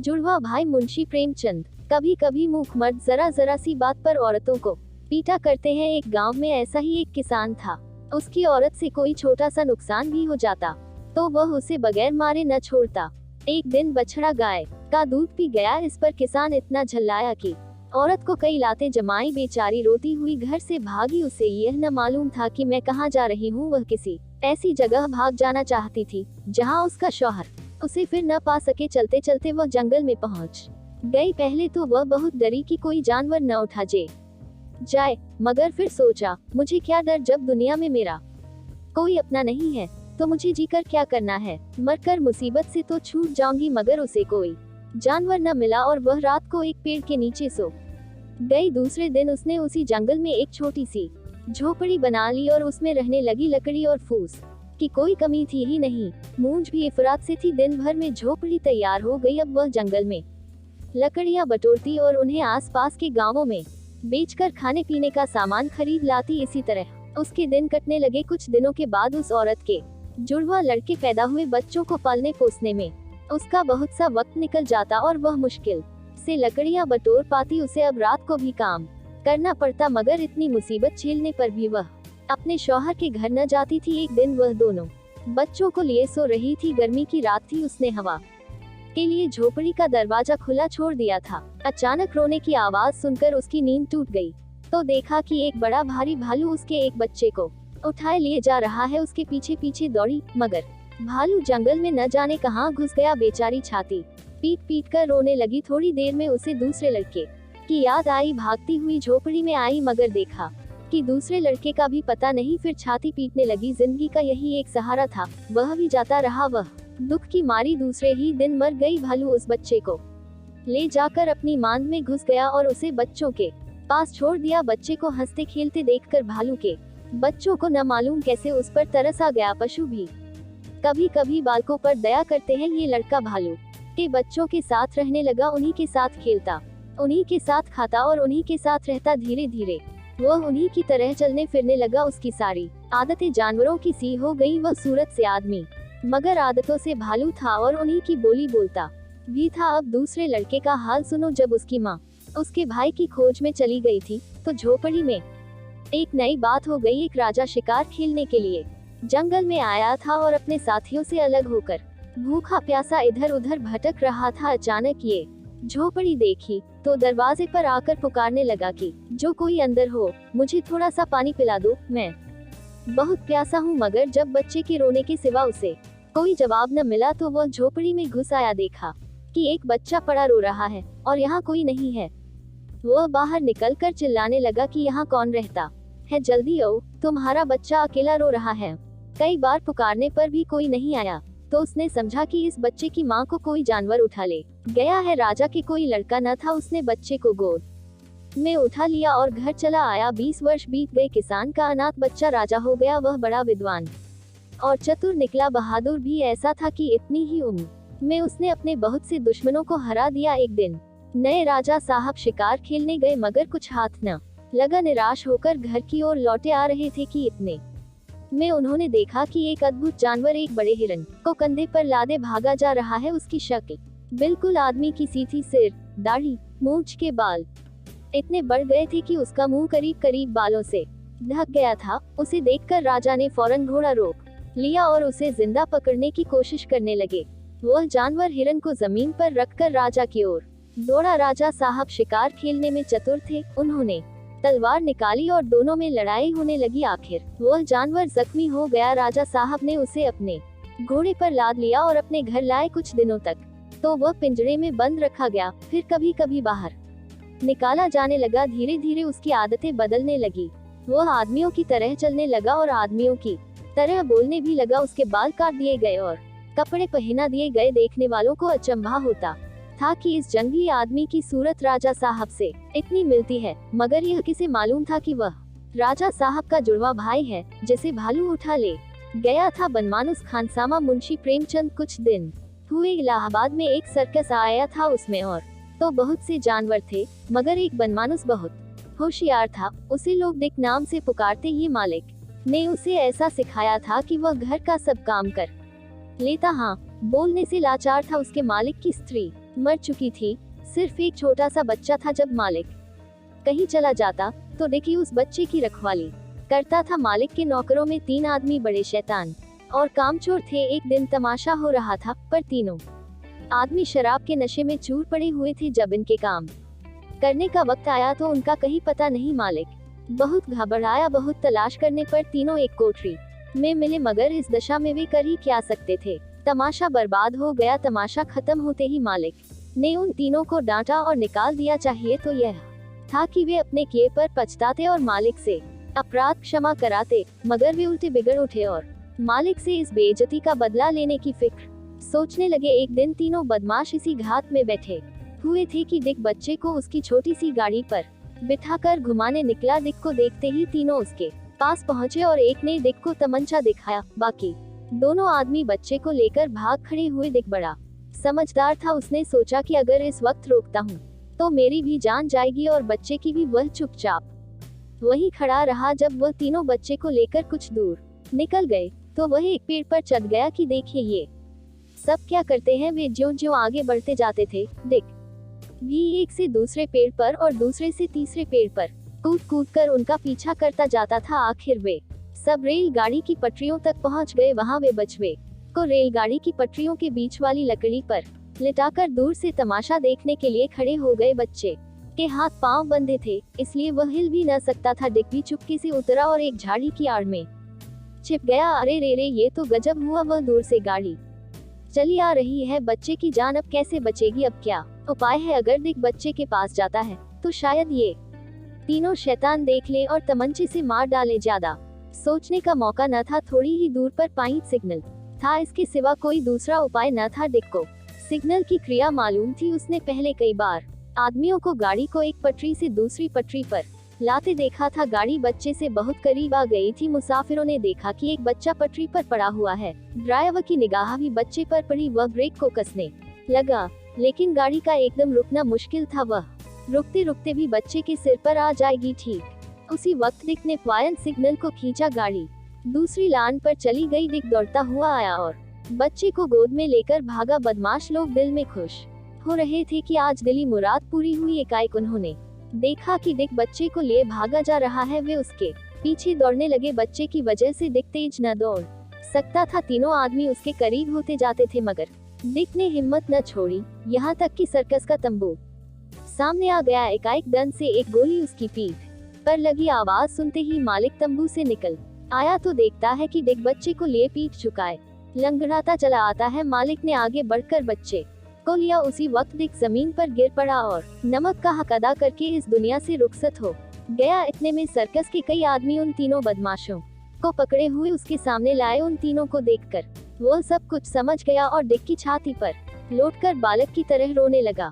जुड़वा भाई मुंशी प्रेमचंद। कभी कभी मूक मर्द जरा जरा सी बात पर औरतों को पीटा करते हैं। एक गांव में ऐसा ही एक किसान था। उसकी औरत से कोई छोटा सा नुकसान भी हो जाता तो वह उसे बगैर मारे न छोड़ता। एक दिन बछड़ा गाय का दूध पी गया। इस पर किसान इतना झल्लाया कि औरत को कई लातें जमाई। बेचारी रोती हुई घर से भागी। उसे यह न मालूम था कि मैं कहाँ जा रही हूँ। वह किसी ऐसी जगह भाग जाना चाहती थी जहाँ उसका शौहर उसे फिर न पा सके। चलते चलते वह जंगल में पहुँच गई। पहले तो वह बहुत डरी कि कोई जानवर न उठा जाए, मगर फिर सोचा, मुझे क्या डर जब दुनिया में मेरा कोई अपना नहीं है तो मुझे जीकर क्या करना है। मरकर मुसीबत से तो छूट जाऊंगी। मगर उसे कोई जानवर न मिला और वह रात को एक पेड़ के नीचे सो गई। दूसरे दिन उसने उसी जंगल में एक छोटी सी झोपड़ी बना ली और उसमें रहने लगी। लकड़ी और फूस की कोई कमी थी ही नहीं। मूंछ भी इफरात से थी। दिन भर में झोपड़ी तैयार हो गई। अब वह जंगल में लकड़ियां बटोरती और उन्हें आसपास के गांवों में बेचकर खाने पीने का सामान खरीद लाती। इसी तरह उसके दिन कटने लगे। कुछ दिनों के बाद उस औरत के जुड़वा लड़के पैदा हुए। बच्चों को पालने पोसने में उसका बहुत सा वक्त निकल जाता और वह मुश्किल से लकड़ियां बटोर पाती। उसे अब रात को भी काम करना पड़ता। मगर इतनी मुसीबत झेलने पर भी वह अपने शौहर के घर न जाती थी। एक दिन वह दोनों बच्चों को लिए सो रही थी। गर्मी की रात थी। उसने हवा के लिए झोपड़ी का दरवाजा खुला छोड़ दिया था। अचानक रोने की आवाज सुनकर उसकी नींद टूट गई तो देखा कि एक बड़ा भारी भालू उसके एक बच्चे को उठाए लिए जा रहा है। उसके पीछे पीछे दौड़ी मगर भालू जंगल में न जाने कहां घुस गया। बेचारी छाती पीट पीट कर रोने लगी। थोड़ी देर में उसे दूसरे लड़के की याद आई। भागती हुई झोपड़ी में आई मगर देखा कि दूसरे लड़के का भी पता नहीं। फिर छाती पीटने लगी। जिंदगी का यही एक सहारा था, वह भी जाता रहा। वह दुख की मारी दूसरे ही दिन मर गई। भालू उस बच्चे को ले जाकर अपनी मांद में घुस गया और उसे बच्चों के पास छोड़ दिया। बच्चे को हंसते खेलते देखकर भालू के बच्चों को न मालूम कैसे उस पर तरस आ गया। पशु भी कभी कभी बालकों पर दया करते हैं। ये लड़का भालू के बच्चों के साथ रहने लगा। उन्हीं के साथ खेलता, उन्हीं के साथ खाता और उन्हीं के साथ रहता। धीरे धीरे वह उन्हीं की तरह चलने फिरने लगा। उसकी सारी आदतें जानवरों की सी हो गई। वह सूरत से आदमी मगर आदतों से भालू था और उन्हीं की बोली बोलता भी था। अब दूसरे लड़के का हाल सुनो। जब उसकी माँ उसके भाई की खोज में चली गई थी तो झोपड़ी में एक नई बात हो गई। एक राजा शिकार खेलने के लिए जंगल में आया था और अपने साथियों से अलग होकर भूखा प्यासा इधर उधर भटक रहा था। अचानक ये झोपड़ी देखी तो दरवाजे पर आकर पुकारने लगा कि जो कोई अंदर हो, मुझे थोड़ा सा पानी पिला दो, मैं बहुत प्यासा हूँ। मगर जब बच्चे के रोने के सिवा उसे कोई जवाब न मिला तो वह झोपड़ी में घुस आया। देखा कि एक बच्चा पड़ा रो रहा है और यहाँ कोई नहीं है। वह बाहर निकलकर चिल्लाने लगा कि यहाँ कौन रहता है, जल्दी आओ, तुम्हारा बच्चा अकेला रो रहा है। कई बार पुकारने पर भी कोई नहीं आया तो उसने समझा कि इस बच्चे की माँ को कोई जानवर उठा ले गया है। राजा के कोई लड़का न था। उसने बच्चे को गोद में उठा लिया और घर चला आया। 20 वर्ष बीत गए। किसान का अनाथ बच्चा राजा हो गया। वह बड़ा विद्वान और चतुर निकला। बहादुर भी ऐसा था कि इतनी ही उम्र में उसने अपने बहुत से दुश्मनों को हरा दिया। एक दिन नए राजा साहब शिकार खेलने गए मगर कुछ हाथ न लगा। निराश होकर घर की ओर लौटे आ रहे थे कि इतने में उन्होंने देखा कि एक अद्भुत जानवर एक बड़े हिरन को कंधे पर लादे भागा जा रहा है। उसकी शक्ल बिल्कुल आदमी की सी थी। सिर, दाढ़ी, मूंछ के बाल इतने बढ़ गए थे कि उसका मुंह करीब करीब बालों से ढक गया था। उसे देखकर राजा ने फौरन घोड़ा रोक लिया और उसे जिंदा पकड़ने की कोशिश करने लगे। वह जानवर हिरन को जमीन पर रखकर राजा की ओर दौड़ा। राजा साहब शिकार खेलने में चतुर थे। उन्होंने तलवार निकाली और दोनों में लड़ाई होने लगी। आखिर वह जानवर जख्मी हो गया। राजा साहब ने उसे अपने घोड़े पर लाद लिया और अपने घर लाए। कुछ दिनों तक तो वह पिंजरे में बंद रखा गया, फिर कभी कभी बाहर निकाला जाने लगा। धीरे धीरे उसकी आदतें बदलने लगी। वह आदमियों की तरह चलने लगा और आदमियों की तरह बोलने भी लगा। उसके बाल काट दिए गए और कपड़े पहना दिए गए। देखने वालों को अचंभा होता था कि इस जंगली आदमी की सूरत राजा साहब से इतनी मिलती है। मगर यह किसे मालूम था कि वह राजा साहब का जुड़वा भाई है जिसे भालू उठा ले गया था। बनमानुस खानसामा मुंशी प्रेमचंद। कुछ दिन हुए इलाहाबाद में एक सर्कस आया था। उसमें और तो बहुत से जानवर थे मगर एक बनमानुस बहुत होशियार था। उसे लोग डिक नाम से पुकारते। ये मालिक ने उसे ऐसा सिखाया था कि वह घर का सब काम कर लेता। हाँ, बोलने से लाचार था। उसके मालिक की स्त्री मर चुकी थी। सिर्फ एक छोटा सा बच्चा था। जब मालिक कहीं चला जाता तो डिकी उस बच्चे की रखवाली करता था। मालिक के नौकरों में 3 आदमी बड़े शैतान और कामचोर थे। एक दिन तमाशा हो रहा था, पर तीनों आदमी शराब के नशे में चूर पड़े हुए थे। जब इनके काम करने का वक्त आया तो उनका कहीं पता नहीं। मालिक बहुत घबराया। बहुत तलाश करने पर तीनों एक कोठरी में मिले, मगर इस दशा में वे कर ही क्या सकते थे। तमाशा बर्बाद हो गया। तमाशा खत्म होते ही मालिक ने उन तीनों को डांटा और निकाल दिया। चाहिए तो यह था कि वे अपने किए पर पछताते और मालिक से अपराध क्षमा कराते, मगर वे उल्टे बिगड़ उठे और मालिक से इस बेइज्जती का बदला लेने की फिक्र सोचने लगे। एक दिन तीनों बदमाश इसी घाट में बैठे हुए थे कि डिक बच्चे को उसकी छोटी सी गाड़ी पर बिठाकर घुमाने निकला। डिक को देखते ही तीनों उसके पास पहुंचे और एक ने डिक को तमंचा दिखाया। बाकी दोनों आदमी बच्चे को लेकर भाग खड़े हुए। डिक बड़ा समझदार था। उसने सोचा कि अगर इस वक्त रोकता हूँ तो मेरी भी जान जाएगी और बच्चे की भी। वह चुपचाप वहीं खड़ा रहा। जब वह तीनों बच्चे को लेकर कुछ दूर निकल गए तो वह एक पेड़ पर चढ़ गया कि देखिए ये सब क्या करते हैं। वे ज्यों-ज्यों आगे बढ़ते जाते थे, डिक भी एक से दूसरे पेड़ पर और दूसरे से तीसरे पेड़ पर कूद कूद कर उनका पीछा करता जाता था। आखिर वे सब रेलगाड़ी की पटरियों तक पहुंच गए। वहां वे बछवे को रेलगाड़ी की पटरियों के बीच वाली लकड़ी पर लिटाकर दूर से तमाशा देखने के लिए खड़े हो गए। बच्चे के हाथ पांव बंधे थे, इसलिए वह हिल भी न सकता था। डिक भी चुपके से उतरा और एक झाड़ी की आड़ में छिप गया। अरे रे रे, ये तो गजब हुआ। वह दूर से गाड़ी चली आ रही है। बच्चे की जान अब कैसे बचेगी? अब क्या उपाय है? अगर डिक बच्चे के पास जाता है तो शायद ये तीनों शैतान देख ले और तमंचे से मार डाले। ज्यादा सोचने का मौका न था। थोड़ी ही दूर पर पाइंट सिग्नल था। इसके सिवा कोई दूसरा उपाय न था। डिक को सिग्नल की क्रिया मालूम थी। उसने पहले कई बार आदमियों को गाड़ी को एक पटरी से दूसरी पटरी पर लाते देखा था। गाड़ी बच्चे से बहुत करीब आ गई थी। मुसाफिरों ने देखा कि एक बच्चा पटरी पर पड़ा हुआ है। ड्राइवर की निगाह भी बच्चे पर पड़ी। वह ब्रेक को कसने लगा, लेकिन गाड़ी का एकदम रुकना मुश्किल था। वह रुकते रुकते भी बच्चे के सिर पर आ जाएगी। ठीक उसी वक्त डिक ने पॉइंट सिग्नल को खींचा। गाड़ी दूसरी लाइन पर चली गई। डिक दौड़ता हुआ आया और बच्चे को गोद में लेकर भागा। बदमाश लोग दिल में खुश हो रहे थे कि आज दिली मुराद पूरी हुई। एकाएक उन्होंने देखा कि डिक बच्चे को लिए भागा जा रहा है। वे उसके पीछे दौड़ने लगे। बच्चे की वजह से डिक तेज न दौड़ सकता था। तीनों आदमी उसके करीब होते जाते थे, मगर डिक ने हिम्मत न छोड़ी। यहाँ तक कि सर्कस का तंबू सामने आ गया। एकाएक गन से एक गोली उसकी पीठ पर लगी। आवाज सुनते ही मालिक तंबू से निकल आया तो देखता है कि डिक बच्चे को लिए पीठ झुकाए लंगड़ाता चला आता है। मालिक ने आगे बढ़कर बच्चे को लिया। उसी वक्त डिक जमीन पर गिर पड़ा और नमक का हक अदा करके इस दुनिया से रुखसत हो गया। इतने में सर्कस के कई आदमी उन तीनों बदमाशों को पकड़े हुए उसके सामने लाए। उन तीनों को देखकर वो सब कुछ समझ गया और डिक की छाती पर लौटकर बालक की तरह रोने लगा।